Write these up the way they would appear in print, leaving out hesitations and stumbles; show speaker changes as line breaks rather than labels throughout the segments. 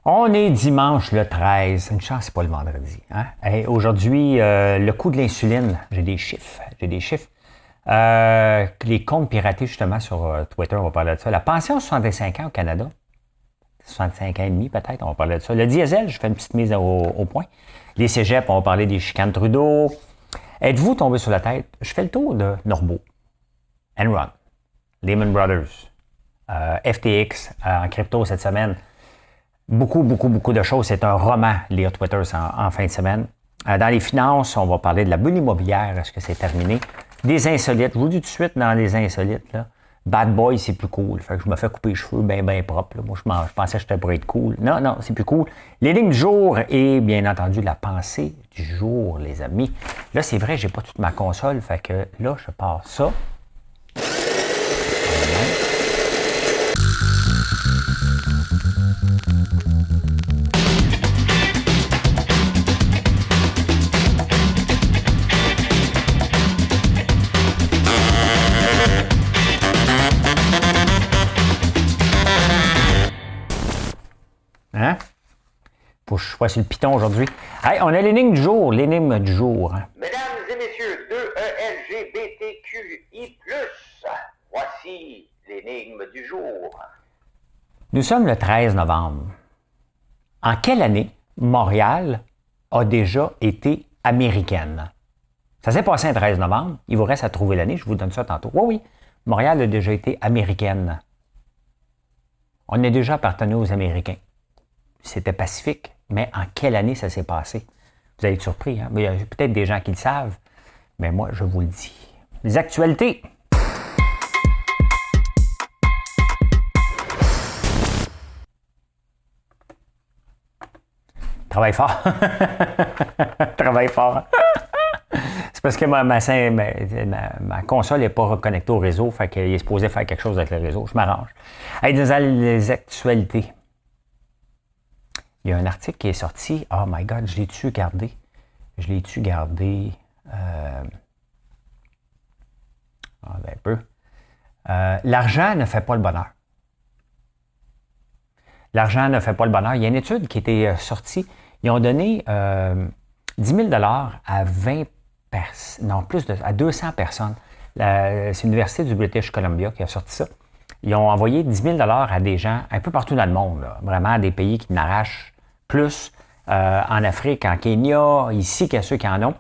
On est dimanche le 13. Une chance, c'est pas le vendredi. Hein? Hey, aujourd'hui, le coût de l'insuline. J'ai des chiffres. Les comptes piratés, justement, sur Twitter, on va parler de ça. La pension 65 ans au Canada. 65 ans et demi, peut-être, on va parler de ça. Le diesel, je fais une petite mise au point. Les cégeps, on va parler des chicanes Trudeau. Êtes-vous tombé sur la tête? Je fais le tour de Norbo, Enron, Lehman Brothers, FTX en crypto cette semaine. Beaucoup de choses. C'est un roman, lire Twitter en fin de semaine. Dans les finances, on va parler de la bulle immobilière. Est-ce que c'est terminé? Des insolites. Je vous dis tout de suite dans les insolites, là. Bad boy, c'est plus cool. Fait que je me fais couper les cheveux bien propres. Là. Moi, je pensais que j'étais pour être cool. Non, c'est plus cool. Les lignes du jour et, bien entendu, la pensée du jour, les amis. Là, c'est vrai, j'ai pas toute ma console. Fait que là, je pars ça. Hein? Faut que je sois sur le piton aujourd'hui. Hey, on a l'énigme du jour. L'énigme du jour. Hein?
Mesdames et messieurs, 2LGBTQI+, voici l'énigme du jour.
Nous sommes le 13 novembre. En quelle année Montréal a déjà été américaine? Ça s'est passé le 13 novembre. Il vous reste à trouver l'année. Je vous donne ça tantôt. Oui. Montréal a déjà été américaine. On a déjà appartenu aux Américains. C'était pacifique, mais en quelle année ça s'est passé? Vous allez être surpris, hein? Il y a peut-être des gens qui le savent, mais moi, je vous le dis. Les actualités. Travaille fort. Travaille fort. C'est parce que ma console n'est pas reconnectée au réseau, fait qu'il est supposé faire quelque chose avec le réseau. Je m'arrange. Hey, dans les actualités. Il y a un article qui est sorti. Oh my God, je l'ai-tu gardé? Un peu. L'argent ne fait pas le bonheur. L'argent ne fait pas le bonheur. Il y a une étude qui était sortie. Ils ont donné 10 000 à 20 personnes. Non, à 200 personnes. C'est l'Université du British Columbia qui a sorti ça. Ils ont envoyé 10 000 à des gens un peu partout dans le monde. Là. Vraiment des pays qui n'arrachent plus en Afrique, en Kenya, ici, qu'il y a ceux qui en ont.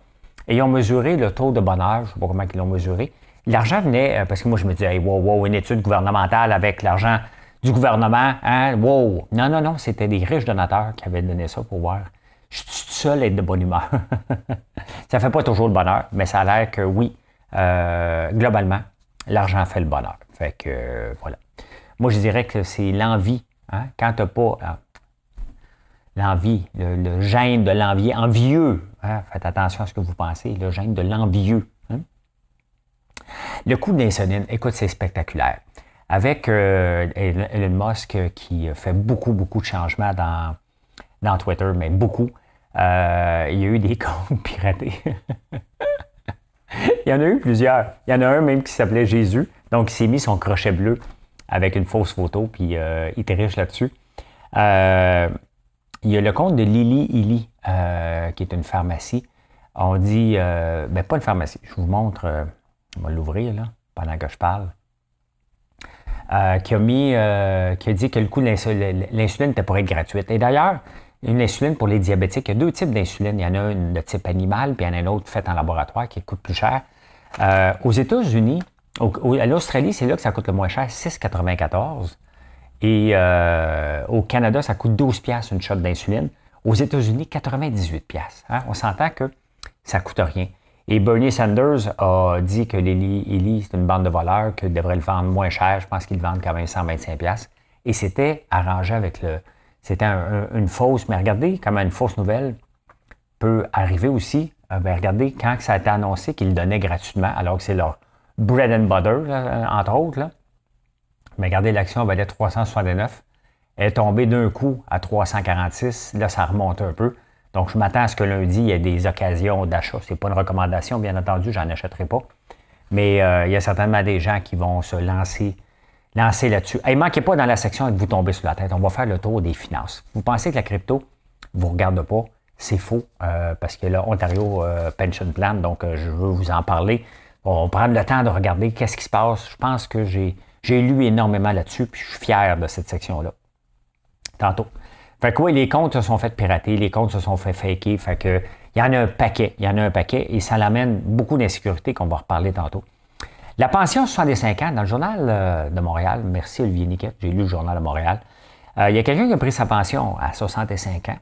Et ils ont mesuré le taux de bonheur. Je ne sais pas comment ils l'ont mesuré. L'argent venait, parce que moi, je me disais, hey, wow, une étude gouvernementale avec l'argent du gouvernement. Hein, wow. Non, c'était des riches donateurs qui avaient donné ça pour voir. Je suis tout seul à être de bonne humeur. Ça ne fait pas toujours le bonheur, mais ça a l'air que oui, globalement, l'argent fait le bonheur. Fait que, voilà. Moi, je dirais que c'est l'envie. Hein, quand tu n'as pas... l'envie, le gène de l'envieux, envieux. Hein? Faites attention à ce que vous pensez, le gène de l'envieux. Hein? Le coût de l'insuline, écoute, c'est spectaculaire. Avec Elon Musk qui fait beaucoup de changements dans Twitter, mais beaucoup, il y a eu des comptes piratés. Il y en a eu plusieurs. Il y en a un même qui s'appelait Jésus, donc il s'est mis son crochet bleu avec une fausse photo, puis il triche là-dessus. Il y a le compte de Lily Illy, qui est une pharmacie. On dit, pas une pharmacie, je vous montre, on va l'ouvrir là, pendant que je parle. Qui a dit que le coût de l'insuline était pour être gratuite. Et d'ailleurs, une insuline pour les diabétiques, il y a deux types d'insuline. Il y en a une de type animal, puis il y en a une autre faite en laboratoire qui coûte plus cher. Aux États-Unis, à l'Australie, c'est là que ça coûte le moins cher, 6,94. Et au Canada, ça coûte 12$ une shot d'insuline. Aux États-Unis, 98$. Hein? On s'entend que ça ne coûte rien. Et Bernie Sanders a dit que Lilly, c'est une bande de voleurs, qu'ils devraient le vendre moins cher. Je pense qu'ils le vendent quand même 125$. Et c'était arrangé avec le... C'était une fausse... Mais regardez comment une fausse nouvelle peut arriver aussi. Regardez, quand ça a été annoncé qu'ils le donnaient gratuitement, alors que c'est leur bread and butter, là, entre autres, là. Mais regardez, l'action valait 369. Elle est tombée d'un coup à 346. Là, ça remonte un peu. Donc, je m'attends à ce que lundi, il y ait des occasions d'achat. Ce n'est pas une recommandation, bien entendu, j'en achèterai pas. Mais il y a certainement des gens qui vont se lancer lancez là-dessus. Ne manquez pas dans la section et de vous tomber sur la tête. On va faire le tour des finances. Vous pensez que la crypto ne vous regarde pas? C'est faux, parce que là, Ontario Pension Plan, donc je veux vous en parler. On va prendre le temps de regarder qu'est-ce qui se passe. Je pense que j'ai lu énormément là-dessus, puis je suis fier de cette section-là. Tantôt. Fait que oui, les comptes se sont fait pirater, les comptes se sont fait faker, fait que il y en a un paquet, et ça l'amène beaucoup d'insécurité qu'on va reparler tantôt. La pension à 65 ans, dans le journal de Montréal, merci Olivier Niquette, j'ai lu le journal de Montréal, il y a quelqu'un qui a pris sa pension à 65 ans.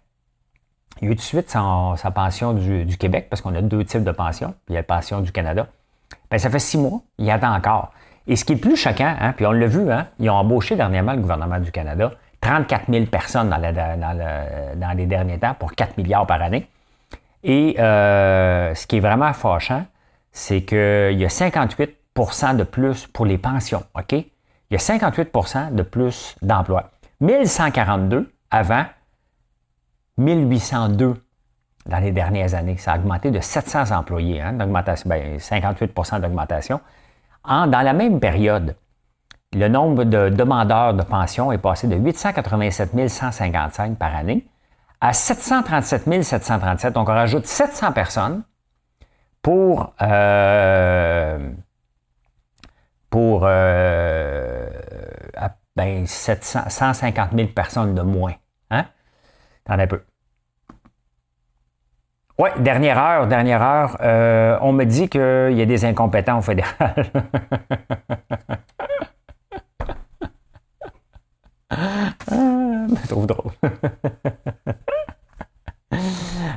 Il y a eu tout de suite sa pension du Québec, parce qu'on a 2 types de pensions, puis il y a la pension du Canada. Bien, ça fait 6 mois, il attend encore. Et ce qui est plus choquant, hein, puis on l'a vu, hein, ils ont embauché dernièrement le gouvernement du Canada, 34 000 personnes dans les derniers temps pour 4 milliards par année. Et ce qui est vraiment fâchant, c'est qu'il y a 58 de plus pour les pensions, OK? Il y a 58 de plus d'emplois. 1142 avant, 1802 dans les dernières années. Ça a augmenté de 700 employés, hein, d'augmentation, 58 d'augmentation. Dans la même période, le nombre de demandeurs de pension est passé de 887 155 par année à 737 737. Donc, on rajoute 700 personnes pour 150 000 personnes de moins. Hein? T'en as un peu. Oui, dernière heure. On me dit qu'il y a des incompétents au fédéral. Je trouve drôle.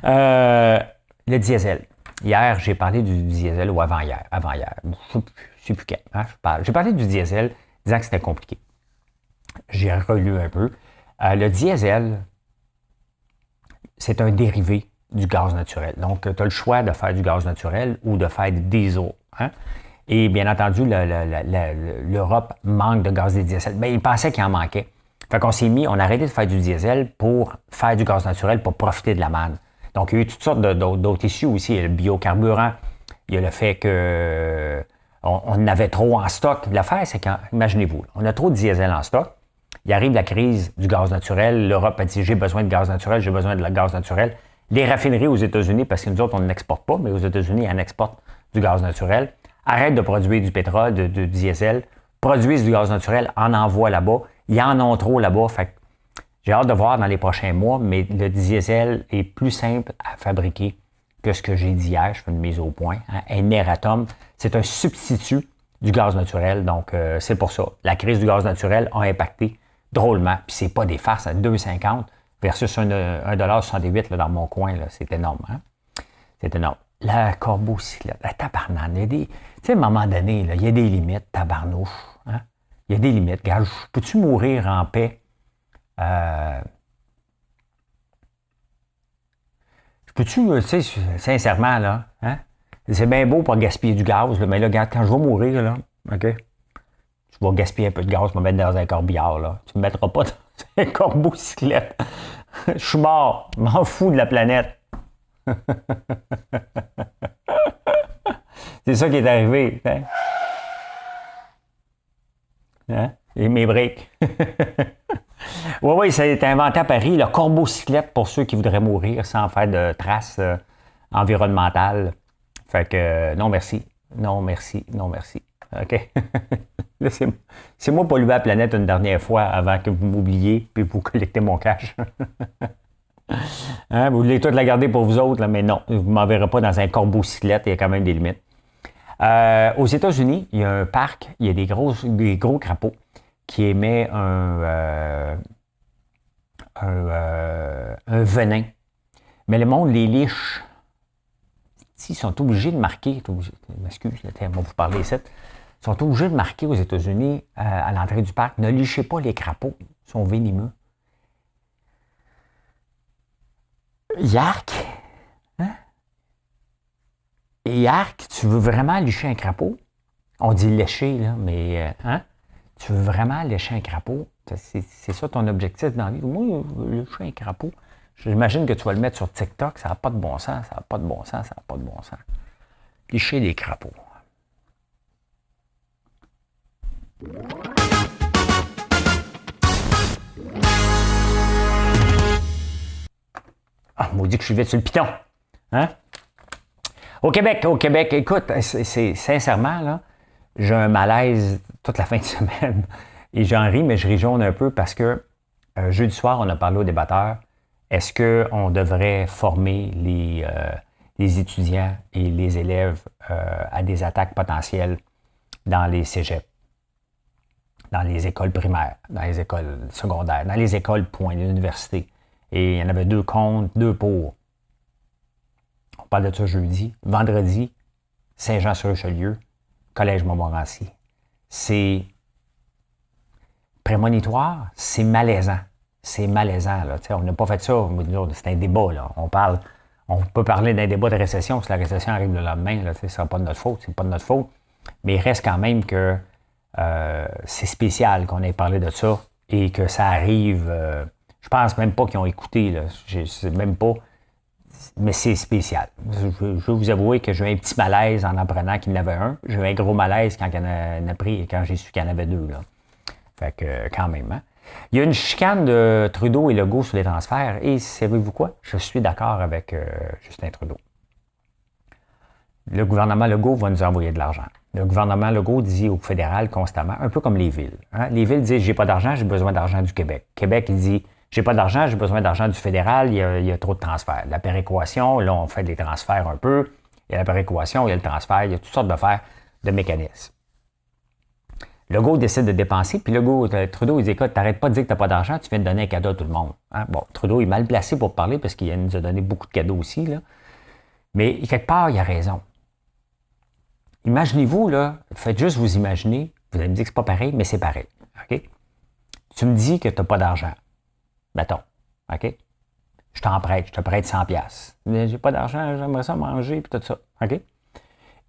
Le diesel. Hier, j'ai parlé du diesel, ou avant-hier. Je ne sais plus quand. Hein, j'ai parlé du diesel, disant que c'était compliqué. J'ai relu un peu. Le diesel, c'est un dérivé du gaz naturel. Donc, tu as le choix de faire du gaz naturel ou de faire du diesel. Hein? Et bien entendu, l'Europe manque de gaz et diesel. Mais ils pensaient qu'il en manquait. Fait qu'on on a arrêté de faire du diesel pour faire du gaz naturel pour profiter de la manne. Donc, il y a eu toutes sortes d'autres issues aussi. Il y a le biocarburant. Il y a le fait que on en avait trop en stock. L'affaire, c'est qu'imaginez-vous, on a trop de diesel en stock. Il arrive la crise du gaz naturel. L'Europe a dit, j'ai besoin de gaz naturel, j'ai besoin de gaz naturel. Les raffineries aux États-Unis, parce que nous autres, on n'exporte pas, mais aux États-Unis, ils en exportent du gaz naturel. Arrêtent de produire du pétrole, du diesel, produisent du gaz naturel, en envoient là-bas. Ils en ont trop là-bas. Fait que j'ai hâte de voir dans les prochains mois, mais le diesel est plus simple à fabriquer que ce que j'ai dit hier. Je fais une mise au point. Hein. Eneratom, c'est un substitut du gaz naturel. Donc, c'est pour ça. La crise du gaz naturel a impacté drôlement. Puis, c'est pas des farces à 2,50 versus 1,68 $, dans mon coin. Là. C'est énorme. Hein? C'est énorme. La corbeau-cyclette, la tabarnane, il y a des... Tu sais, à un moment donné, là, il y a des limites, tabarnouche. Hein? Il y a des limites. Regarde, peux-tu mourir en paix? Peux-tu, tu sais, sincèrement, là, hein? C'est bien beau pour gaspiller du gaz, là, mais là, regarde, quand je vais mourir, là, OK? Tu vas gaspiller un peu de gaz, je vais me mettre dans un corbillard, là. Tu ne me mettras pas dans un corbeau-cyclette. Je suis mort. Je m'en fous de la planète. C'est ça qui est arrivé. Hein? Hein? Et mes breaks. Oui, ça a été inventé à Paris, le corbeau-cyclette pour ceux qui voudraient mourir sans faire de traces environnementales. Fait que non merci. Non merci. OK? Laissez-moi polluer la planète une dernière fois avant que vous m'oubliez puis vous collectez mon cash. Hein? Vous voulez tout la garder pour vous autres, là, mais non, vous ne m'enverrez pas dans un corbeau-cyclette, il y a quand même des limites. Aux États-Unis, il y a un parc, il y a des gros crapauds qui émet un venin. Mais le monde les liche. Ils sont obligés de marquer, m'excuse, on va vous parler ici, ils sont obligés de marquer aux États-Unis, à l'entrée du parc, ne lichez pas les crapauds, ils sont venimeux. Yark, hein? Yark, tu veux vraiment lécher un crapaud? On dit lécher, là, mais hein? Tu veux vraiment lécher un crapaud? C'est ça ton objectif dans la vie? Moi, je veux lécher un crapaud. J'imagine que tu vas le mettre sur TikTok, ça n'a pas de bon sens, ça n'a pas de bon sens. Lécher les crapauds. maudit que je suis vite sur le piton. Hein? Au Québec, écoute, c'est sincèrement, là, j'ai un malaise toute la fin de semaine. Et j'en ris, mais je ris jaune un peu parce que jeudi soir, on a parlé aux débatteurs. Est-ce qu'on devrait former les étudiants et les élèves à des attaques potentielles dans les cégeps, dans les écoles primaires, dans les écoles secondaires, dans les écoles point, l'université? Et il y en avait 2 contre, 2 pour. On parle de ça jeudi. Vendredi, Saint-Jean-sur-Richelieu, Collège Montmorency. C'est prémonitoire, c'est malaisant. C'est malaisant. Là. On n'a pas fait ça. C'est un débat. Là. On peut parler d'un débat de récession. Si la récession arrive le lendemain, là, ce ne sera pas de notre faute. C'est pas de notre faute. Mais il reste quand même que c'est spécial qu'on ait parlé de ça et que ça arrive. Je pense même pas qu'ils ont écouté. Là. Je sais même pas. Mais c'est spécial. Je veux vous avouer que j'ai eu un petit malaise en apprenant qu'il y en avait un. J'ai eu un gros malaise quand j'ai su qu'il y en avait 2. Là. Fait que, quand même. Hein? Il y a une chicane de Trudeau et Legault sur les transferts. Et savez-vous quoi? Je suis d'accord avec Justin Trudeau. Le gouvernement Legault va nous envoyer de l'argent. Le gouvernement Legault dit au fédéral constamment, un peu comme les villes. Hein? Les villes disent, j'ai pas d'argent, j'ai besoin d'argent du Québec. Québec, il dit, j'ai pas d'argent, j'ai besoin d'argent du fédéral, il y a trop de transferts. La péréquation, là, on fait des transferts un peu. Il y a la péréquation, il y a le transfert, il y a toutes sortes de mécanismes. Legault décide de dépenser, puis Trudeau, il dit, écoute, t'arrêtes pas de dire que t'as pas d'argent, tu viens de donner un cadeau à tout le monde. Hein? Bon, Trudeau est mal placé pour parler parce qu'il nous a donné beaucoup de cadeaux aussi, là. Mais quelque part, il a raison. Imaginez-vous, là, faites juste vous imaginer, vous allez me dire que c'est pas pareil, mais c'est pareil. OK? Tu me dis que t'as pas d'argent. Mettons. OK? Je te prête 100$. Mais j'ai pas d'argent, j'aimerais ça manger, puis tout ça. OK?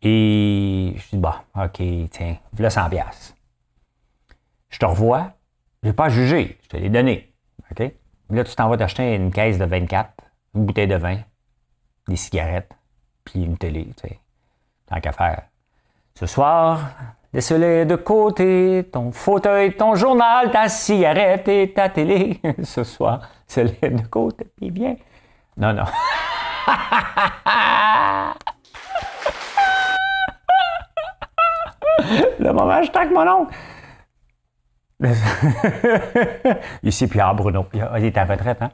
Et je dis, bah, OK, tiens, voilà 100$. Je te revois, je n'ai pas à juger, je te l'ai donné. OK? Là, tu t'en vas t'acheter une caisse de 24, une bouteille de vin, des cigarettes, puis une télé, tu sais. Tant qu'à faire. Ce soir, laisse-les de côté, ton fauteuil, ton journal, ta cigarette et ta télé. Ce soir, laisse-les de côté, puis viens. Non. Le moment, je traque mon oncle. Ici, Pierre Bruno. Il est à retraite, hein?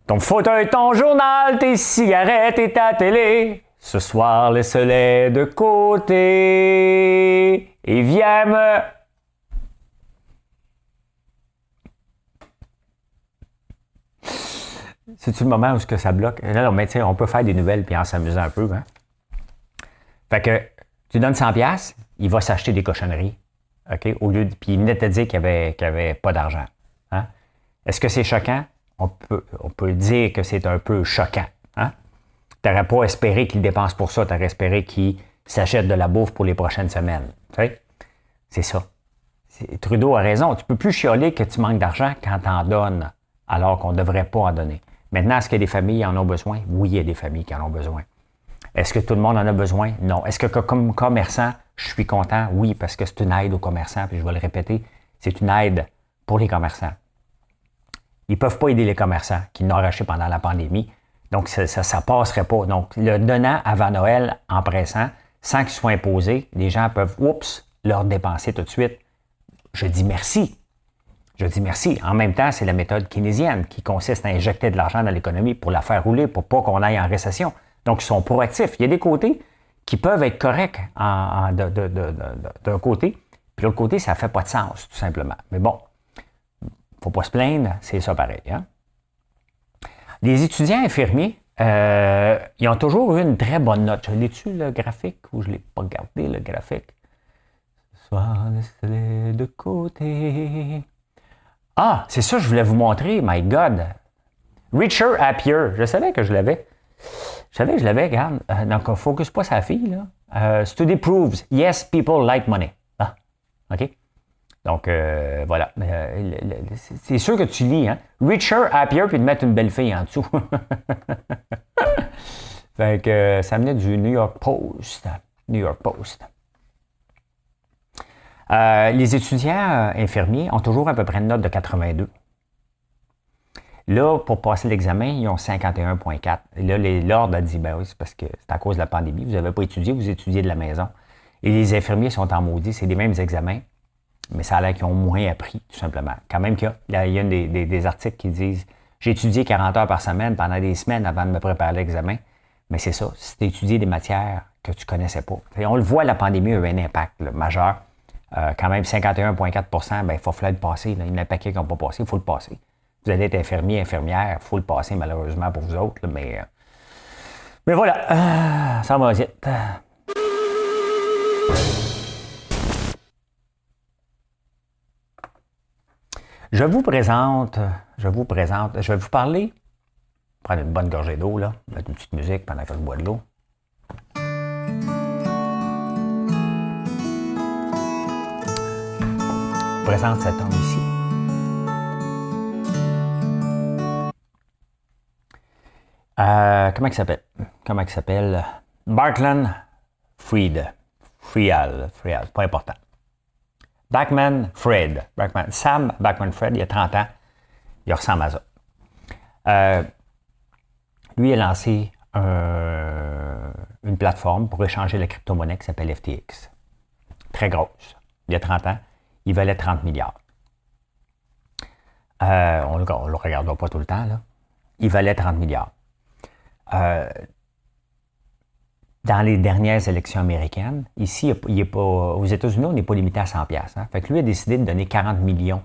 Ton fauteuil, ton journal, tes cigarettes et ta télé. Ce soir, laisse-les de côté. Et viens me... C'est-tu le moment où ça bloque? Non, mais tu sais, on peut faire des nouvelles puis en s'amusant un peu, hein? Fait que tu donnes 100$, il va s'acheter des cochonneries. OK? Puis il venait de te dire qu'il n'y avait pas d'argent. Hein? Est-ce que c'est choquant? On peut dire que c'est un peu choquant. Hein? Tu n'aurais pas espéré qu'il dépense pour ça. Tu aurais espéré qu'il s'achète de la bouffe pour les prochaines semaines. Tu sais? C'est ça. Trudeau a raison. Tu ne peux plus chialer que tu manques d'argent quand tu en donnes, alors qu'on ne devrait pas en donner. Maintenant, est-ce que des familles en ont besoin? Oui, il y a des familles qui en ont besoin. Est-ce que tout le monde en a besoin? Non. Est-ce que comme commerçant, je suis content? Oui, parce que c'est une aide aux commerçants, puis je vais le répéter, c'est une aide pour les commerçants. Ils ne peuvent pas aider les commerçants qui l'ont arraché pendant la pandémie, donc ça ne passerait pas. Donc, le donnant avant Noël en pressant, sans qu'il soit imposé, les gens peuvent, leur dépenser tout de suite. Je dis merci. Je dis merci. En même temps, c'est la méthode keynésienne qui consiste à injecter de l'argent dans l'économie pour la faire rouler, pour pas qu'on aille en récession. Donc, ils sont proactifs. Il y a des côtés qui peuvent être corrects d'un côté, puis l'autre côté, ça ne fait pas de sens, tout simplement. Mais bon, il ne faut pas se plaindre, c'est ça pareil. Hein? Les étudiants infirmiers, ils ont toujours eu une très bonne note. Je l'ai-tu, le graphique, ou je ne l'ai pas gardé, le graphique? Ce soir, laissez-les de côté. Ah, c'est ça que je voulais vous montrer, my God. Richer, happier. Je savais que je l'avais. Regarde. Donc, focus pas sa fille, là. Study proves, yes, people like money. Ah, OK? Donc, voilà. C'est sûr que tu lis, hein? Richer, happier, puis de mettre une belle fille en dessous. Fait que ça venait du New York Post. New York Post. Les étudiants infirmiers ont toujours à peu près une note de 82. Là, pour passer l'examen, ils ont 51,4. Et là, l'ordre a dit, ben oui, c'est parce que c'est à cause de la pandémie. Vous n'avez pas étudié, vous étudiez de la maison. Et les infirmiers sont en maudit. C'est les mêmes examens, mais ça a l'air qu'ils ont moins appris, tout simplement. Quand même qu'il y a des articles qui disent, j'ai étudié 40 heures par semaine pendant des semaines avant de me préparer à l'examen. Mais c'est ça, si tu étudies des matières que tu ne connaissais pas. Et on le voit, la pandémie a eu un impact majeur. Quand même 51,4 ben, il faut falloir le passer. Là. Il y en a un paquet qui n'ont pas passé, il faut le passer. Vous allez être infirmier, infirmière, il faut le passer malheureusement pour vous autres. Là, mais voilà, ça va vite. Je vais vous parler, prendre une bonne gorgée d'eau, là, mettre une petite musique pendant que je bois de l'eau. Je vous présente cet homme ici. Comment il s'appelle? Bartland Fried. Frial, c'est pas important. Sam Backman-Fried, il y a 30 ans, il ressemble à ça. Lui a lancé une plateforme pour échanger la crypto-monnaie qui s'appelle FTX. Très grosse. Il y a 30 ans, il valait 30 milliards. On ne le regardera pas tout le temps, là. Il valait 30 milliards. Dans les dernières élections américaines, ici, aux États-Unis, on n'est pas limité à 100 $. Hein? Fait que lui a décidé de donner 40 millions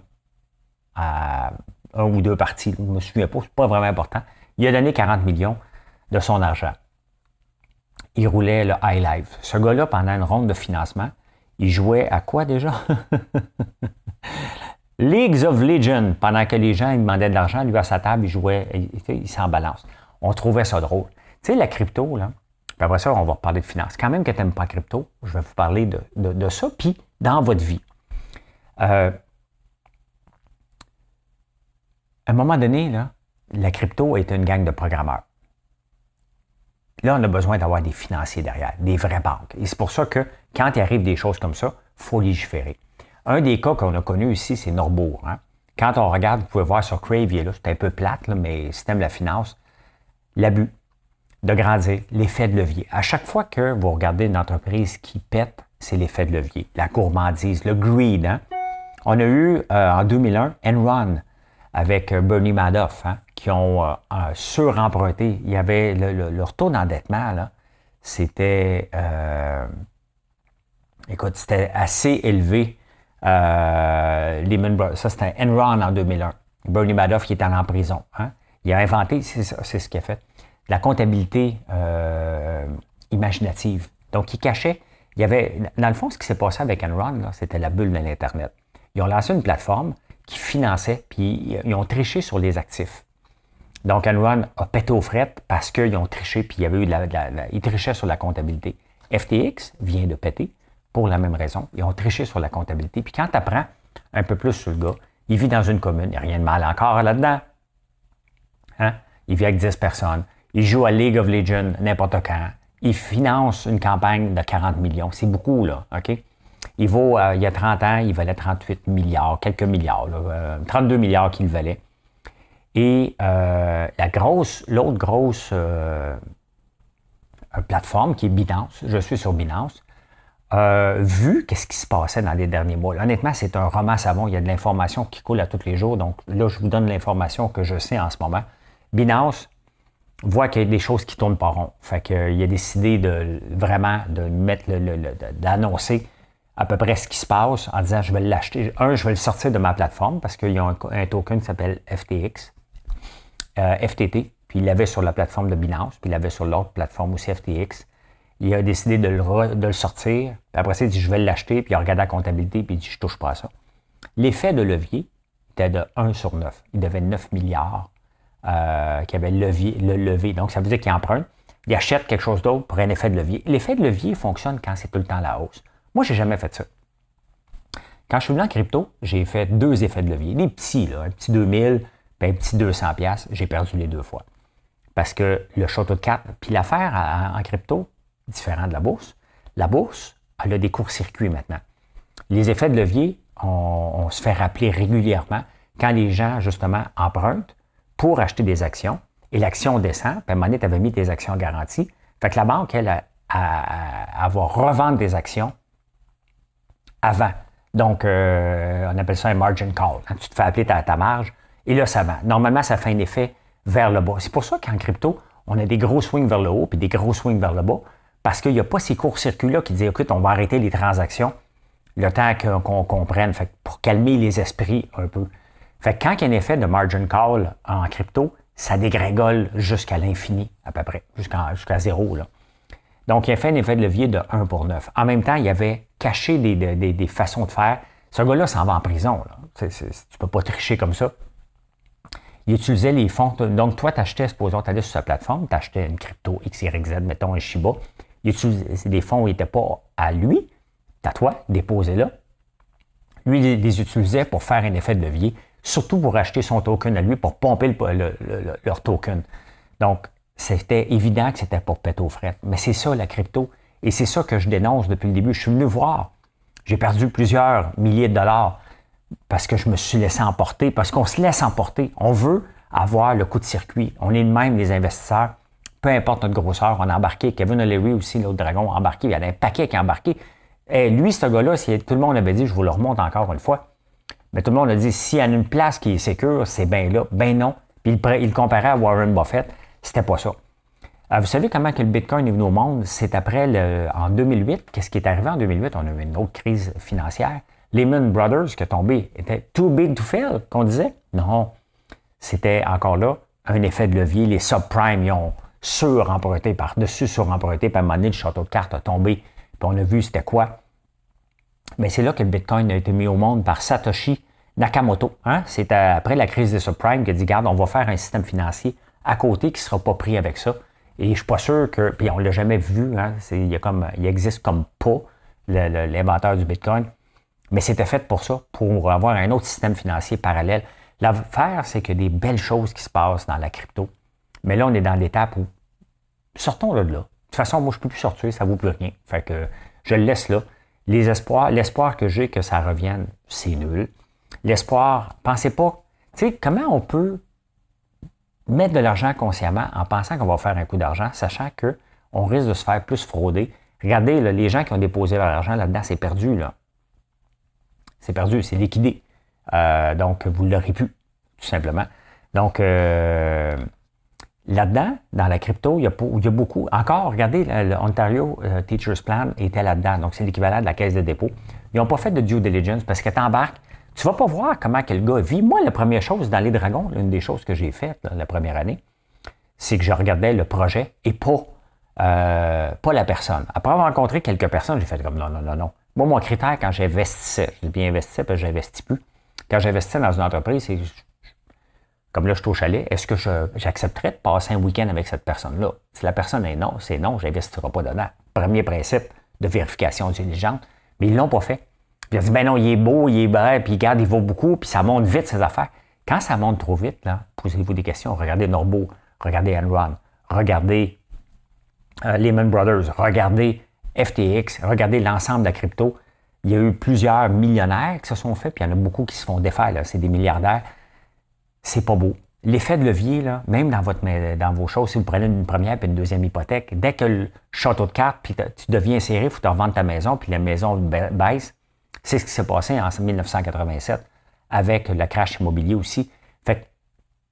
à un ou deux partis. Je ne me souviens pas, c'est pas vraiment important. Il a donné 40 millions de son argent. Il roulait le High Life. Ce gars-là, pendant une ronde de financement, il jouait à quoi déjà? Leagues of Legends. Pendant que les gens ils demandaient de l'argent, lui à sa table, il jouait, il s'en balance. On trouvait ça drôle. Tu sais, la crypto, là, puis après ça, on va parler de finances. Quand même que tu n'aimes pas la crypto, je vais vous parler de ça, puis dans votre vie. À un moment donné, là, la crypto est une gang de programmeurs. Là, on a besoin d'avoir des financiers derrière, des vraies banques. Et c'est pour ça que quand il arrive des choses comme ça, il faut légiférer. Un des cas qu'on a connu ici, c'est Norbourg. Hein? Quand on regarde, vous pouvez voir sur Crave, là, c'est un peu plate, là, mais si tu aimes la finance, l'abus de grandir, l'effet de levier. À chaque fois que vous regardez une entreprise qui pète, c'est l'effet de levier, la gourmandise, le greed. Hein? On a eu en 2001 Enron avec Bernie Madoff hein, qui ont suremprunté. Il y avait leur taux d'endettement, là, c'était, c'était assez élevé. Lehman Brothers, ça c'était Enron en 2001. Bernie Madoff qui était en prison. Hein? Il a inventé, c'est ce qu'il a fait, la comptabilité imaginative. Donc, il cachait, il y avait, dans le fond, ce qui s'est passé avec Enron, là, c'était la bulle de l'Internet. Ils ont lancé une plateforme qui finançait, puis ils ont triché sur les actifs. Donc, Enron a pété aux frettes parce qu'ils ont triché, puis il y avait eu ils trichaient sur la comptabilité. FTX vient de péter pour la même raison. Ils ont triché sur la comptabilité. Puis quand tu apprends un peu plus sur le gars, il vit dans une commune, il n'y a rien de mal encore là-dedans. Hein? Il vit avec 10 personnes. Il joue à League of Legends n'importe quand. Il finance une campagne de 40 millions. C'est beaucoup, là. OK? Il vaut, il y a 30 ans, il valait 38 milliards, quelques milliards, là, 32 milliards qu'il valait. Et l'autre grosse plateforme qui est Binance, je suis sur Binance, vu qu'est-ce qui se passait dans les derniers mois. Là, honnêtement, c'est un roman savon. Il y a de l'information qui coule à tous les jours. Donc là, je vous donne l'information que je sais en ce moment. Binance voit qu'il y a des choses qui ne tournent pas rond. Fait qu'il a décidé d'annoncer à peu près ce qui se passe en disant je vais l'acheter. Je vais le sortir de ma plateforme parce qu'ils ont un token qui s'appelle FTX, FTT, puis il l'avait sur la plateforme de Binance, puis il l'avait sur l'autre plateforme aussi FTX. Il a décidé de le sortir, puis après ça, il dit je vais l'acheter, puis il a regardé la comptabilité, puis il dit je ne touche pas à ça. L'effet de levier était de 1 sur 9. Il devait 9 milliards qui avait le levé. Donc, ça veut dire qu'il emprunte, il achète quelque chose d'autre pour un effet de levier. L'effet de levier fonctionne quand c'est tout le temps à la hausse. Moi, je n'ai jamais fait ça. Quand je suis venu en crypto, j'ai fait 2 effets de levier. Des petits, là, un petit 2000, puis un petit 200$. J'ai perdu les 2 fois. Parce que le château de cartes, puis l'affaire en crypto, différent de la bourse, elle a des courts-circuits maintenant. Les effets de levier, on se fait rappeler régulièrement quand les gens, justement, empruntent, pour acheter des actions et l'action descend, puis à un moment donné, tu avais mis tes actions garanties. Fait que la banque, elle va revendre des actions avant. Donc, on appelle ça un margin call. Quand tu te fais appeler ta marge, et là, ça vend. Normalement, ça fait un effet vers le bas. C'est pour ça qu'en crypto, on a des gros swings vers le haut puis des gros swings vers le bas, parce qu'il n'y a pas ces courts-circuits-là qui disent, écoute, on va arrêter les transactions le temps qu'on comprenne, fait, pour calmer les esprits un peu. Fait que quand il y a un effet de margin call en crypto, ça dégrégole jusqu'à l'infini, à peu près, jusqu'à zéro, là. Donc, il a fait un effet de levier de 1 pour 9. En même temps, il avait caché des façons de faire. Ce gars-là s'en va en prison, là. Tu ne peux pas tricher comme ça. Il utilisait les fonds. Donc, toi, tu achetais, supposons, tu allais sur sa plateforme, tu achetais une crypto XYZ, mettons un Shiba. Il utilisait des fonds qui n'étaient pas à lui, à toi, déposés là. Lui, il les utilisait pour faire un effet de levier, surtout pour acheter son token à lui, pour pomper leur token. Donc, c'était évident que c'était pour péter aux frettes. Mais c'est ça, la crypto. Et c'est ça que je dénonce depuis le début. Je suis venu voir. J'ai perdu plusieurs milliers de dollars parce que je me suis laissé emporter, parce qu'on se laisse emporter. On veut avoir le coup de circuit. On est de même, les investisseurs. Peu importe notre grosseur, on a embarqué. Kevin O'Leary aussi, l'autre dragon, a embarqué. Il y en a un paquet qui a embarqué. Et lui, ce gars-là, si tout le monde avait dit, je vous le remonte encore une fois, mais tout le monde a dit, s'il y a une place qui est sécure, c'est bien là. Ben non. Puis il le comparait à Warren Buffett. C'était pas ça. Vous savez comment que le Bitcoin est venu au monde? C'est après, en 2008. Qu'est-ce qui est arrivé en 2008? On a eu une autre crise financière. Lehman Brothers, qui est tombé, était too big to fail, qu'on disait. Non. C'était encore là un effet de levier. Les subprimes, ils ont suremprunté par-dessus, suremprunté. Puis à un moment donné, le château de cartes a tombé. Puis on a vu c'était quoi. Mais c'est là que le Bitcoin a été mis au monde par Satoshi Nakamoto. Hein? C'est après la crise des subprimes qu'il a dit, regarde, on va faire un système financier à côté qui ne sera pas pris avec ça. Et je ne suis pas sûr que, puis on ne l'a jamais vu, hein, il existe comme pas l'inventeur du Bitcoin, mais c'était fait pour ça, pour avoir un autre système financier parallèle. L'affaire, c'est qu'il y a des belles choses qui se passent dans la crypto, mais là, on est dans l'étape où, sortons là de là. De toute façon, moi, je ne peux plus sortir, ça ne vaut plus rien. Fait que je le laisse là. L'espoir que j'ai que ça revienne, c'est nul. L'espoir, pensez pas, tu sais, comment on peut mettre de l'argent consciemment en pensant qu'on va faire un coup d'argent, sachant qu'on risque de se faire plus frauder. Regardez, là, les gens qui ont déposé leur argent là-dedans, c'est perdu, là. C'est perdu, c'est liquidé. Donc, vous l'aurez pu, tout simplement. Donc, là-dedans, dans la crypto, il y a beaucoup. Encore, regardez, l'Ontario Teachers Plan était là-dedans. Donc, c'est l'équivalent de la caisse de dépôt. Ils n'ont pas fait de due diligence parce que tu embarques. Tu ne vas pas voir comment que le gars vit. Moi, la première chose dans les dragons, l'une des choses que j'ai faites là, la première année, c'est que je regardais le projet et pas la personne. Après avoir rencontré quelques personnes, j'ai fait comme non. Moi, mon critère, quand j'investissais, je dis bien investissais parce que je n'investis plus. Quand j'investissais dans une entreprise, c'est comme là, je suis au chalet, est-ce que j'accepterais de passer un week-end avec cette personne-là? Si la personne est non, c'est non, je n'investirai pas dedans. Premier principe de vérification diligente, mais ils ne l'ont pas fait. Puis il a dit, ben non, il est beau, il est vrai, puis regarde, il vaut beaucoup, puis ça monte vite, ces affaires. Quand ça monte trop vite, là, posez-vous des questions. Regardez Norbo, regardez Enron, regardez Lehman Brothers, regardez FTX, regardez l'ensemble de la crypto. Il y a eu plusieurs millionnaires qui se sont faits, puis il y en a beaucoup qui se font défaire, là, c'est des milliardaires. C'est pas beau. L'effet de levier, là, même dans vos choses, si vous prenez une première et une deuxième hypothèque, dès que le château de cartes, puis tu deviens serré, il faut te revendre ta maison, puis la maison baisse. C'est ce qui s'est passé en 1987 avec le crash immobilier aussi. Fait que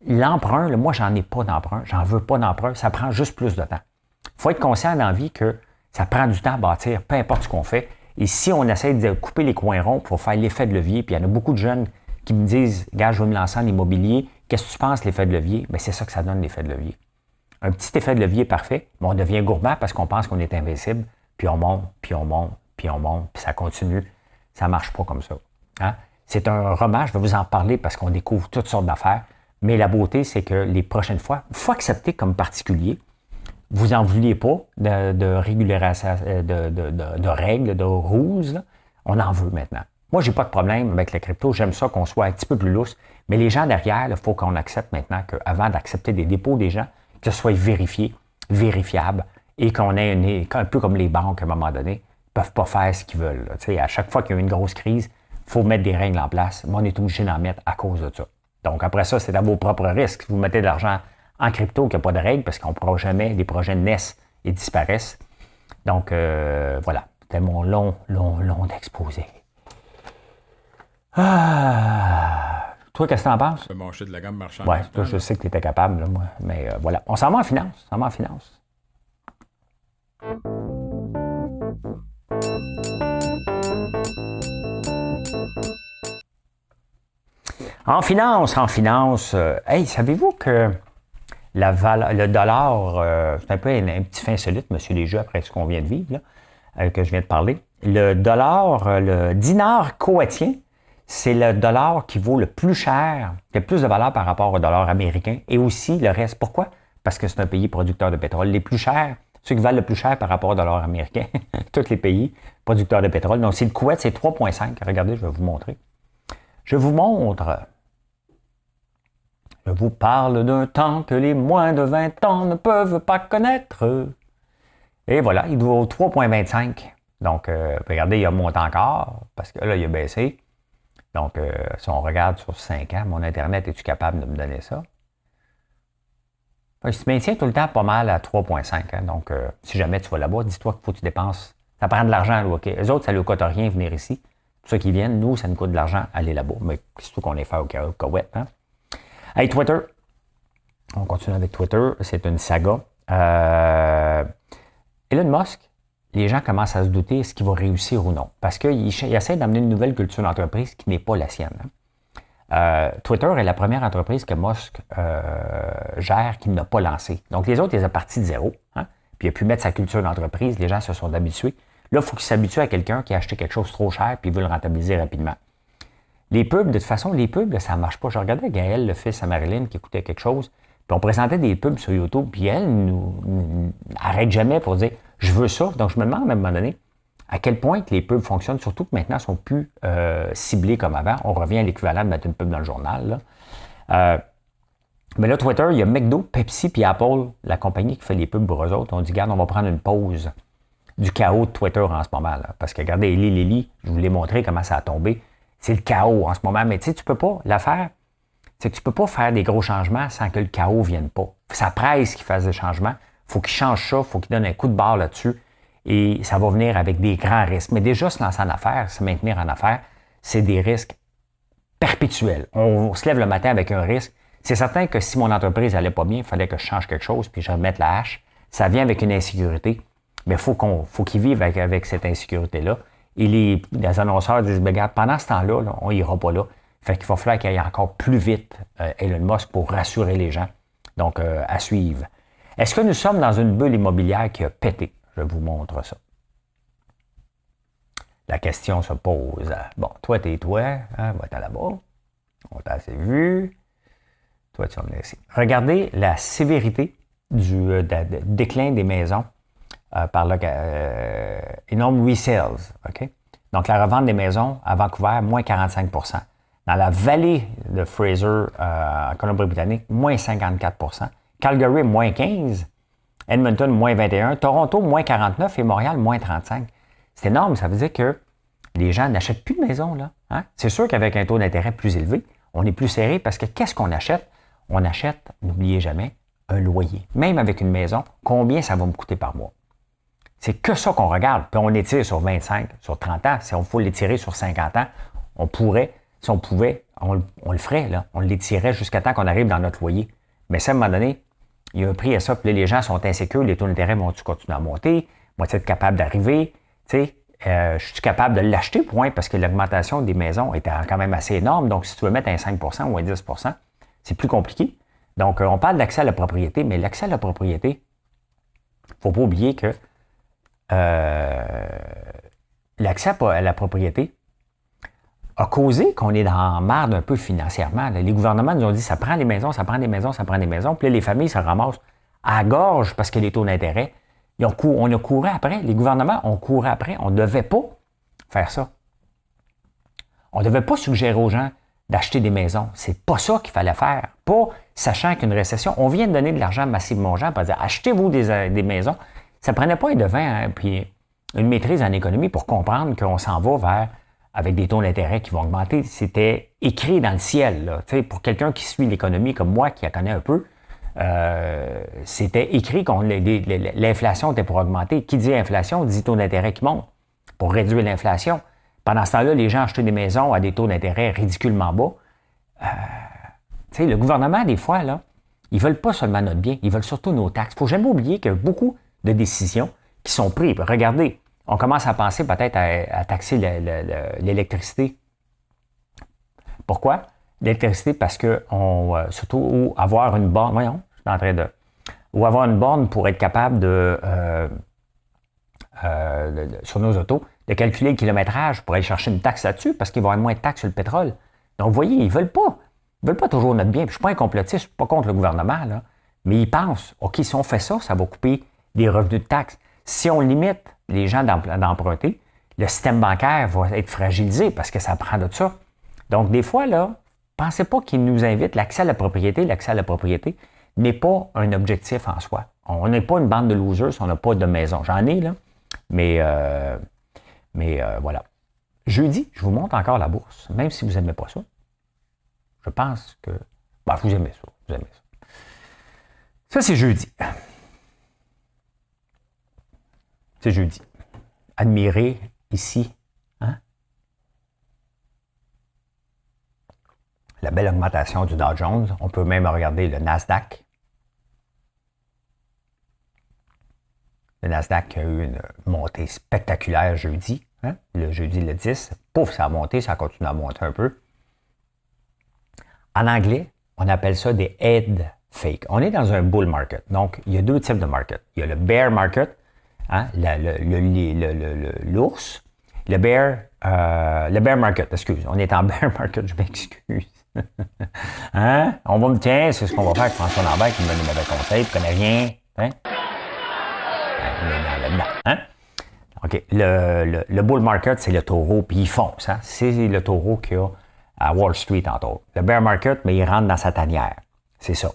l'emprunt, là, moi, j'en ai pas d'emprunt. J'en veux pas d'emprunt. Ça prend juste plus de temps. Il faut être conscient dans la vie que ça prend du temps à bâtir, peu importe ce qu'on fait. Et si on essaie de couper les coins ronds pour faire l'effet de levier, puis il y en a beaucoup de jeunes qui me disent « Gars, je veux me lancer en immobilier. Qu'est-ce que tu penses, l'effet de levier? » Bien, c'est ça que ça donne, l'effet de levier. Un petit effet de levier parfait, mais on devient gourmand parce qu'on pense qu'on est invincible, puis on monte, puis ça continue. Ça ne marche pas comme ça. Hein? C'est un roman, je vais vous en parler parce qu'on découvre toutes sortes d'affaires, mais la beauté, c'est que les prochaines fois, il faut accepter comme particulier. Vous n'en vouliez pas de règles, de rules. Là. On en veut maintenant. Moi, j'ai pas de problème avec la crypto. J'aime ça qu'on soit un petit peu plus lousse. Mais les gens derrière, il faut qu'on accepte maintenant qu'avant d'accepter des dépôts des gens, que ce soit vérifié, vérifiable et qu'on ait un peu comme les banques à un moment donné, ne peuvent pas faire ce qu'ils veulent. À chaque fois qu'il y a une grosse crise, il faut mettre des règles en place. Mais on est obligé d'en mettre à cause de ça. Donc, après ça, c'est à vos propres risques. Vous mettez de l'argent en crypto, qu'il n'y a pas de règles, parce qu'on ne pourra jamais, les projets naissent et disparaissent. Donc, voilà. C'était mon long exposé. Toi, qu'est-ce que tu en penses?
Le marché de la gamme marchande.
Oui, toi, je sais que tu étais capable, là, moi. Mais voilà. On s'en va en finance. En finance, hey, savez-vous que le dollar, c'est un peu un petit fait insolite, monsieur les jeux, après ce qu'on vient de vivre, là, que je viens de parler. Le dollar, le dinar koweïtien, c'est le dollar qui vaut le plus cher, qui a plus de valeur par rapport au dollar américain et aussi le reste. Pourquoi? Parce que c'est un pays producteur de pétrole. Les plus chers, ceux qui valent le plus cher par rapport au dollar américain, tous les pays producteurs de pétrole. Donc, c'est le Koweït, c'est 3,5. Regardez, je vais vous montrer. Je vous montre. Je vous parle d'un temps que les moins de 20 ans ne peuvent pas connaître. Et voilà, il vaut 3,25. Donc, regardez, il a monté encore, parce que là, il a baissé. Donc, si on regarde sur 5 ans, mon Internet, es-tu capable de me donner ça? Il se maintient tout le temps pas mal à 3,5. Hein? Donc, si jamais tu vas là-bas, dis-toi qu'il faut que tu dépenses. Ça prend de l'argent, là, OK? Eux autres, ça ne leur coûte rien venir ici. Pour ceux qui viennent, nous, ça nous coûte de l'argent aller là-bas. Mais c'est tout qu'on est fait au Koweït. Hein? Hey, Twitter. On continue avec Twitter. C'est une saga. Elon Musk, les gens commencent à se douter est-ce qu'il va réussir ou non. Parce qu'il essaie d'amener une nouvelle culture d'entreprise qui n'est pas la sienne. Hein. Twitter est la première entreprise que Musk gère qu'il n'a pas lancée. Donc, les autres, ils ont parti de zéro. Hein? Puis, il a pu mettre sa culture d'entreprise. Les gens se sont habitués. Là, il faut qu'il s'habitue à quelqu'un qui a acheté quelque chose trop cher puis il veut le rentabiliser rapidement. Les pubs, de toute façon, là, ça ne marche pas. Je regardais Gaël, le fils à Marilyn, qui écoutait quelque chose, puis on présentait des pubs sur YouTube, puis elle nous arrête jamais pour dire « je veux ça ». Donc, je me demande à un moment donné à quel point que les pubs fonctionnent, surtout que maintenant, elles ne sont plus ciblées comme avant. On revient à l'équivalent de mettre une pub dans le journal. Là. Mais là, Twitter, il y a McDo, Pepsi, puis Apple, la compagnie qui fait les pubs pour eux autres. On dit « regarde, on va prendre une pause du chaos de Twitter en ce moment. » Là. Parce que, regardez, Eli Lilly, je vous l'ai montré comment ça a tombé. C'est le chaos en ce moment. Mais tu sais, tu peux pas l'affaire. C'est que tu peux pas faire des gros changements sans que le chaos ne vienne pas. Ça presse qu'il fasse des changements. Il faut qu'il change ça. Il faut qu'il donne un coup de barre là-dessus. Et ça va venir avec des grands risques. Mais déjà, se lancer en affaires, se maintenir en affaires, c'est des risques perpétuels. On se lève le matin avec un risque. C'est certain que si mon entreprise n'allait pas bien, il fallait que je change quelque chose puis je remette la hache. Ça vient avec une insécurité. Mais il faut qu'ils vivent avec cette insécurité-là. Et les annonceurs disent, regarde, pendant ce temps-là, là, on n'ira pas là. Fait qu'il va falloir qu'il aille encore plus vite, Elon Musk, pour rassurer les gens. Donc, à suivre. Est-ce que nous sommes dans une bulle immobilière qui a pété? Je vous montre ça. La question se pose. Bon, toi, t'es toi. Hein, va-t'en là-bas. On t'a assez vu. Toi, tu vas me laisser. Regardez la sévérité du déclin des maisons par le énorme resales. OK? Donc, la revente des maisons à Vancouver, moins 45 %. Dans la vallée de Fraser, en Colombie-Britannique, moins 54 %. Calgary, moins 15 %. Edmonton, moins 21 %. Toronto, moins 49 % et Montréal, moins 35 %. C'est énorme. Ça veut dire que les gens n'achètent plus de maisons, là. Hein? C'est sûr qu'avec un taux d'intérêt plus élevé, on est plus serré parce que qu'est-ce qu'on achète? On achète, n'oubliez jamais, un loyer. Même avec une maison, combien ça va me coûter par mois? C'est que ça qu'on regarde. Puis on l'étire sur 25, sur 30 ans. Si on faut l'étirer sur 50 ans, on pourrait, si on pouvait, on le ferait, là. On l'étirait jusqu'à temps qu'on arrive dans notre loyer. Mais ça, à un moment donné, il y a un prix à ça. Puis là, les gens sont insécures. Les taux d'intérêt vont-tu continuer à monter? Moi-tu être capable d'arriver? Tu sais, je suis capable de l'acheter, point, parce que l'augmentation des maisons est quand même assez énorme. Donc, si tu veux mettre un 5 % ou un 10 %, c'est plus compliqué. Donc, on parle d'accès à la propriété, mais l'accès à la propriété, il ne faut pas oublier que l'accès à la propriété a causé qu'on est dans la merde un peu financièrement. Là. Les gouvernements nous ont dit ça prend les maisons, ça prend des maisons, ça prend des maisons. Puis là, les familles se ramassent à la gorge parce que les taux d'intérêt, on a couru après. Les gouvernements ont couru après. On ne devait pas faire ça. On ne devait pas suggérer aux gens d'acheter des maisons. C'est pas ça qu'il fallait faire. Pas sachant qu'une récession, on vient de donner de l'argent massivement aux gens pour dire achetez-vous des maisons. Ça ne prenait pas un devin puis une maîtrise en économie pour comprendre qu'on s'en va vers avec des taux d'intérêt qui vont augmenter. C'était écrit dans le ciel. Là. Pour quelqu'un qui suit l'économie comme moi, qui la connaît un peu, c'était écrit que l'inflation était pour augmenter. Qui dit inflation dit taux d'intérêt qui monte pour réduire l'inflation. Pendant ce temps-là, les gens achetaient des maisons à des taux d'intérêt ridiculement bas. Le gouvernement, des fois, là, ils ne veulent pas seulement notre bien, ils veulent surtout nos taxes. Il ne faut jamais oublier qu'il y a beaucoup de décisions qui sont prises. Regardez, on commence à penser peut-être à taxer l'électricité. Pourquoi? L'électricité, parce que surtout, ou avoir une borne, voyons, je suis en train de... Ou avoir une borne pour être capable sur nos autos, de calculer le kilométrage pour aller chercher une taxe là-dessus, parce qu'il va y avoir moins de taxes sur le pétrole. Donc, vous voyez, ils ne veulent pas toujours notre bien. Puis, je ne suis pas un complotiste, je ne suis pas contre le gouvernement, là, mais ils pensent, OK, si on fait ça, ça va couper des revenus de taxes. Si on limite les gens d'emprunter, le système bancaire va être fragilisé parce que ça prend de ça. Donc, des fois, là, pensez pas qu'ils nous invitent. L'accès à la propriété n'est pas un objectif en soi. On n'est pas une bande de losers, on n'a pas de maison. J'en ai, là, mais voilà. Jeudi, je vous montre encore la bourse, même si vous n'aimez pas ça. Je pense que... vous aimez ça, Ça, c'est jeudi. C'est jeudi. Admirez ici, hein? La belle augmentation du Dow Jones. On peut même regarder le Nasdaq. Le Nasdaq a eu une montée spectaculaire jeudi. Hein? Le jeudi, le 10. Pouf, ça a monté, ça continue à monter un peu. En anglais, on appelle ça des head fake. On est dans un bull market. Donc, il y a deux types de market. Il y a le bear market, hein? L'ours. Le bear market, excuse. On est en bear market, je m'excuse. Hein? On va me tiens, c'est ce qu'on va faire avec François Lambert qui me donne des mauvais conseils, il ne connaît rien. Hein? Hein? OK. Le bull market, c'est le taureau, puis il fonce. Hein? C'est le taureau qu'il y a à Wall Street, entre autres. Le bear market, mais il rentre dans sa tanière. C'est ça.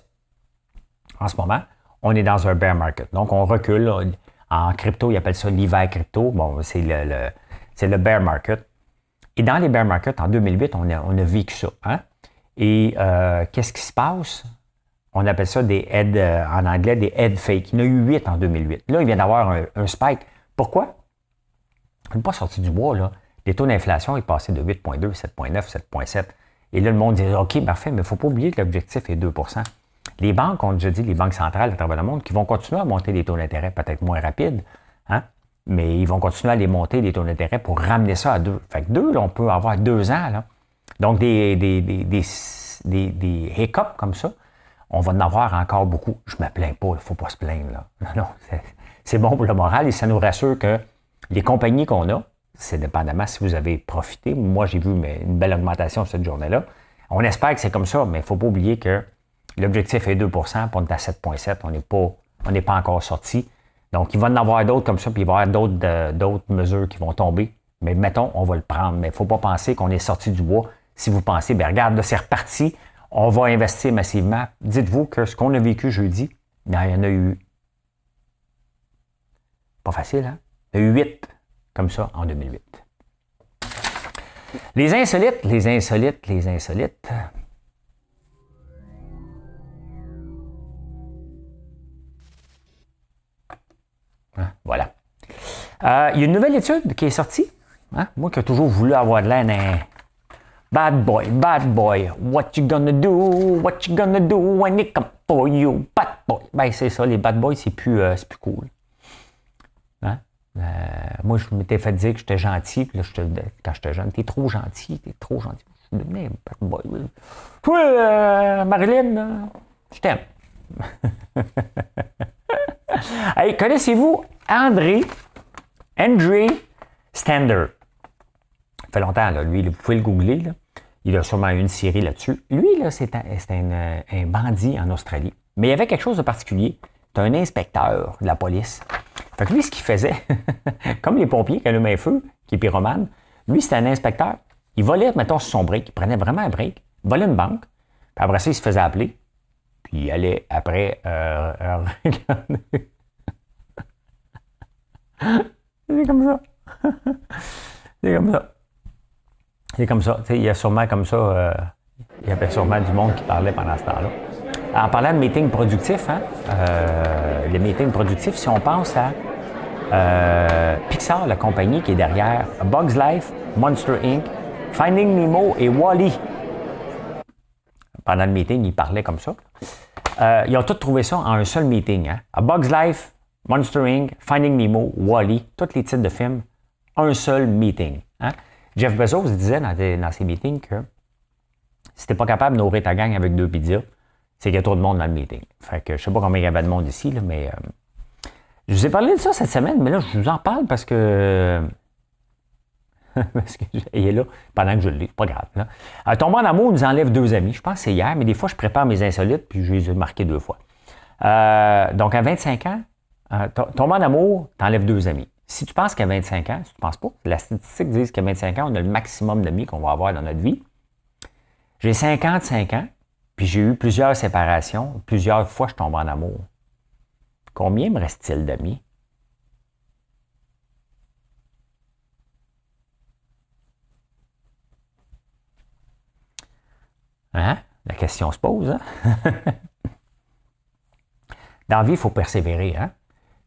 En ce moment, on est dans un bear market. Donc, on recule. Là. En crypto, ils appellent ça l'hiver crypto. Bon, c'est le bear market. Et dans les bear markets, en 2008, on a vécu ça. Hein? Et qu'est-ce qui se passe? On appelle ça des head, en anglais, des head fake. Il y en a eu 8 en 2008. Là, il vient d'avoir un spike. Pourquoi? On n'est pas sorti du bois, là. Les taux d'inflation est passé de 8,2, 7,9, 7,7. Et là, le monde dit, OK, parfait, mais il ne faut pas oublier que l'objectif est 2 %. Les banques, on a déjà dit, les banques centrales à travers le monde, qui vont continuer à monter les taux d'intérêt, peut-être moins rapides, hein? Mais ils vont continuer à les monter, les taux d'intérêt, pour ramener ça à 2. Fait que 2, là, on peut avoir 2 ans, là. Donc, des hiccups comme ça, on va en avoir encore beaucoup. Je ne me plains pas, il ne faut pas se plaindre, là. Non, c'est bon pour le moral et ça nous rassure que les compagnies qu'on a, c'est dépendamment si vous avez profité. Moi, j'ai vu une belle augmentation cette journée-là. On espère que c'est comme ça, mais il ne faut pas oublier que l'objectif est 2 %, puis on est à 7,7 on n'est pas encore sorti. Donc, il va en avoir d'autres comme ça, puis il va y avoir d'autres mesures qui vont tomber. Mais mettons, on va le prendre. Mais il ne faut pas penser qu'on est sorti du bois. Si vous pensez, bien regarde, là, c'est reparti, on va investir massivement. Dites-vous que ce qu'on a vécu jeudi, il y en a eu... Pas facile, hein? Il y a eu 8 comme ça en 2008. Les insolites. Hein, voilà. Il y a une nouvelle étude qui est sortie. Hein? Moi qui ai toujours voulu avoir de l'air d'un bad boy. What you gonna do when it comes for you, bad boy. Ben, c'est ça, les bad boys, c'est plus cool. Hein? Moi, je m'étais fait dire que j'étais gentil, puis là, quand j'étais jeune, t'es trop gentil. Je devenais un bad boy. Toi, Marilyn, je t'aime. Hey, connaissez-vous André Stander? Ça fait longtemps, là, lui, vous pouvez le googler. Là. Il a sûrement eu une série là-dessus. Lui, là, c'est un bandit en Australie. Mais il y avait quelque chose de particulier. C'est un inspecteur de la police. Fait que lui, ce qu'il faisait, comme les pompiers qui allument un feu, qui est pyromane, lui, c'était un inspecteur. Il volait, mettons, sur son break. Il prenait vraiment un break. Il volait une banque. Puis après ça, il se faisait appeler. Puis il allait après regarder. C'est comme ça. C'est comme ça. C'est comme ça. Il y a sûrement comme ça, il y avait sûrement du monde qui parlait pendant ce temps-là. En parlant de meetings productifs, hein, les meetings productifs, si on pense à Pixar, la compagnie qui est derrière Bugs Life, Monster Inc., Finding Nemo et Wall-E. Pendant le meeting, ils parlaient comme ça. Ils ont tous trouvé ça en un seul meeting. Hein. A Bugs Life, Monster Inc., Finding Nemo, Wall-E, tous les titres de films, un seul meeting. Hein. Jeff Bezos disait dans ses meetings que si t'es pas capable de nourrir ta gang avec 2 pizzas, c'est qu'il y a trop de monde dans le meeting. Fait que je sais pas combien il y avait de monde ici, là, mais je vous ai parlé de ça cette semaine, mais là, je vous en parle parce que il est là pendant que je le lis, pas grave. Là. Tomber en amour nous enlève 2 amis. Je pense que c'est hier, mais des fois, je prépare mes insolites, puis je les ai marqués 2 fois. Donc, à 25 ans, tomber en amour t'enlève 2 amis. Si tu penses qu'à 25 ans, si tu ne penses pas, la statistique dit qu'à 25 ans, on a le maximum d'amis qu'on va avoir dans notre vie. J'ai 55 ans, puis j'ai eu plusieurs séparations, plusieurs fois je tombe en amour. Combien me reste-t-il d'amis? Hein? La question se pose, hein? Dans la vie, il faut persévérer, hein?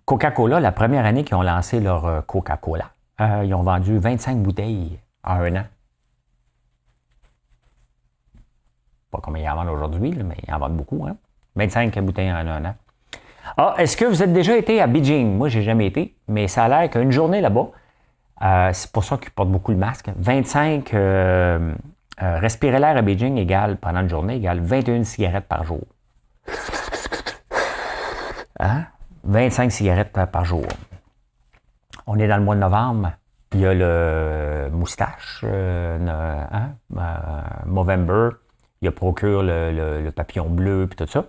Coca-Cola, la première année qu'ils ont lancé leur Coca-Cola, ils ont vendu 25 bouteilles en 1 an. Pas comme ils en vendent aujourd'hui, mais ils en vendent beaucoup, hein? 25 bouteilles en 1 an. Ah, est-ce que vous êtes déjà été à Beijing? Moi, j'ai jamais été, mais ça a l'air qu'une journée là-bas, c'est pour ça qu'ils portent beaucoup le masque. 25 respirer l'air à Beijing égale, pendant une journée, égale 21 cigarettes par jour. Hein? 25 cigarettes par jour. On est dans le mois de novembre. Il y a le moustache, Movember. Il y a Procure le papillon bleu et tout ça.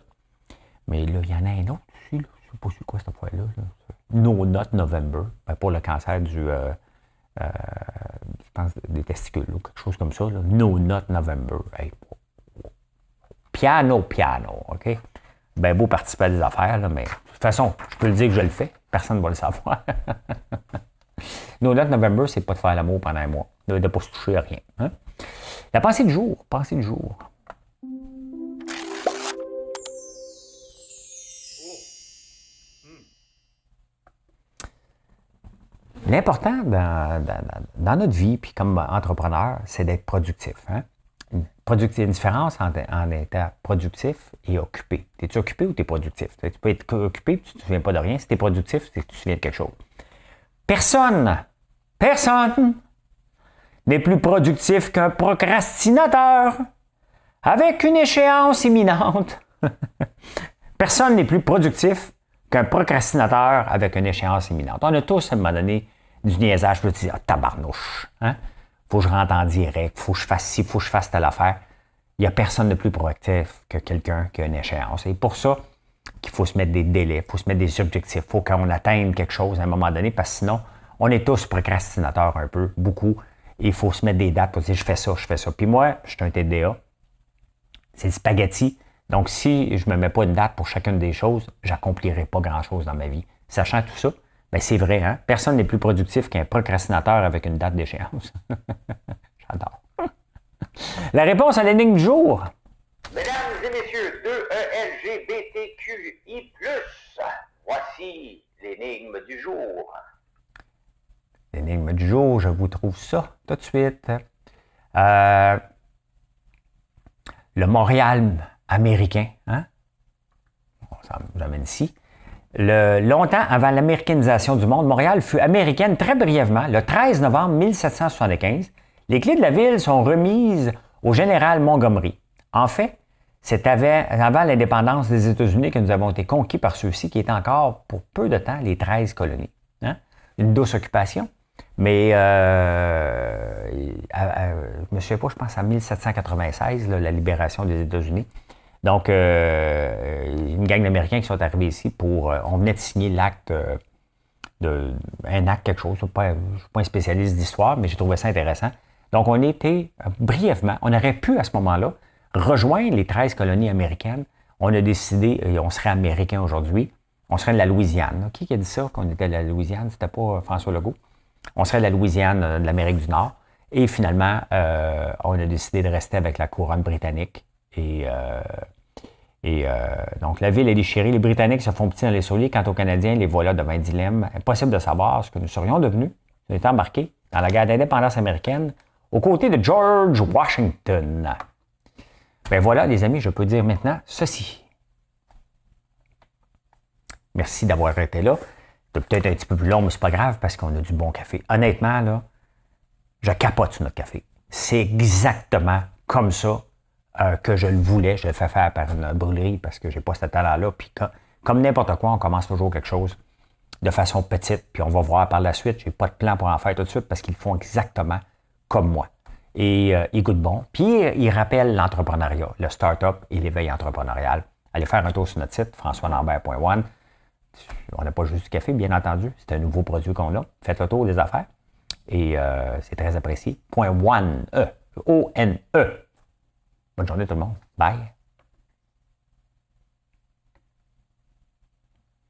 Mais là, il y en a un autre aussi. Là. Je ne sais pas c'est quoi cette affaire-là. Là. No Not November. Ben, pour le cancer je pense des testicules ou quelque chose comme ça. Là. No Not November. Hey. Piano, OK? Ben beau participer à des affaires, là, mais de toute façon, je peux le dire que je le fais. Personne ne va le savoir. No Not November, c'est pas de faire l'amour pendant un mois. De ne pas se toucher à rien. Hein? La pensée du jour. Pensée du jour. L'important dans notre vie, puis comme entrepreneur, c'est d'être productif. Hein? Une différence en étant productif et occupé. Es-tu occupé ou tu es productif? Tu peux être occupé et tu ne te souviens pas de rien. Si tu es productif, c'est que tu te souviens de quelque chose. Personne n'est plus productif qu'un procrastinateur avec une échéance imminente. Personne n'est plus productif qu'un procrastinateur avec une échéance imminente. On a tous, à un moment donné, du niaisage. Je peux te dire, tabarnouche. Hein? Faut que je rentre en direct. Faut que je fasse ci, faut que je fasse telle affaire. Il n'y a personne de plus proactif que quelqu'un qui a une échéance. Et pour ça, qu'il faut se mettre des délais, il faut se mettre des objectifs. Il faut qu'on atteigne quelque chose à un moment donné, parce que sinon, on est tous procrastinateurs un peu, beaucoup. Et il faut se mettre des dates pour dire, je fais ça. Puis moi, je suis un TDA. C'est le spaghetti. Donc, si je ne me mets pas une date pour chacune des choses, j'accomplirai pas grand-chose dans ma vie. Sachant tout ça, ben c'est vrai, hein? Personne n'est plus productif qu'un procrastinateur avec une date d'échéance. J'adore. La réponse à l'énigme du jour.
Mesdames et messieurs, 2ELGBTQI+, voici l'énigme du jour.
L'énigme du jour, je vous trouve ça tout de suite. Le Montréal américain, hein? Ça nous amène ici. Longtemps avant l'américanisation du monde, Montréal fut américaine très brièvement. Le 13 novembre 1775, les clés de la ville sont remises au général Montgomery. En fait, c'est avant l'indépendance des États-Unis que nous avons été conquis par ceux-ci qui étaient encore, pour peu de temps, les 13 colonies. Hein? Une douce occupation, mais je me souviens pas, je pense en 1796, là, la libération des États-Unis. Donc, une gang d'Américains qui sont arrivés ici on venait de signer l'acte, un acte quelque chose. Je ne suis pas un spécialiste d'histoire, mais j'ai trouvé ça intéressant. Donc, on était brièvement, on aurait pu à ce moment-là rejoindre les 13 colonies américaines. On a décidé, et on serait américains aujourd'hui, on serait de la Louisiane. Qui a dit ça, qu'on était de la Louisiane? C'était pas François Legault. On serait de la Louisiane, de l'Amérique du Nord. Et finalement, on a décidé de rester avec la couronne britannique. Donc, la ville est déchirée. Les Britanniques se font petits dans les souliers. Quant aux Canadiens, les voilà devant un dilemme. Impossible de savoir ce que nous serions devenus. Nous étions embarqués dans la guerre d'indépendance américaine aux côtés de George Washington. Ben voilà, les amis, je peux dire maintenant ceci. Merci d'avoir été là. C'est peut-être un petit peu plus long, mais c'est pas grave parce qu'on a du bon café. Honnêtement, là, je capote sur notre café. C'est exactement comme ça que je le voulais. Je le fais faire par une brûlerie parce que j'ai pas ce talent-là. Puis comme n'importe quoi, on commence toujours quelque chose de façon petite. Puis on va voir par la suite. J'ai pas de plan pour en faire tout de suite parce qu'ils font exactement comme moi. Et ils goûtent bon. Puis ils rappellent l'entrepreneuriat, le start-up et l'éveil entrepreneurial. Allez faire un tour sur notre site, françoislambert.one. On n'a pas juste du café, bien entendu. C'est un nouveau produit qu'on a. Faites le tour des affaires. Et c'est très apprécié. .one, O-N-E. Bonne journée tout le monde. Bye.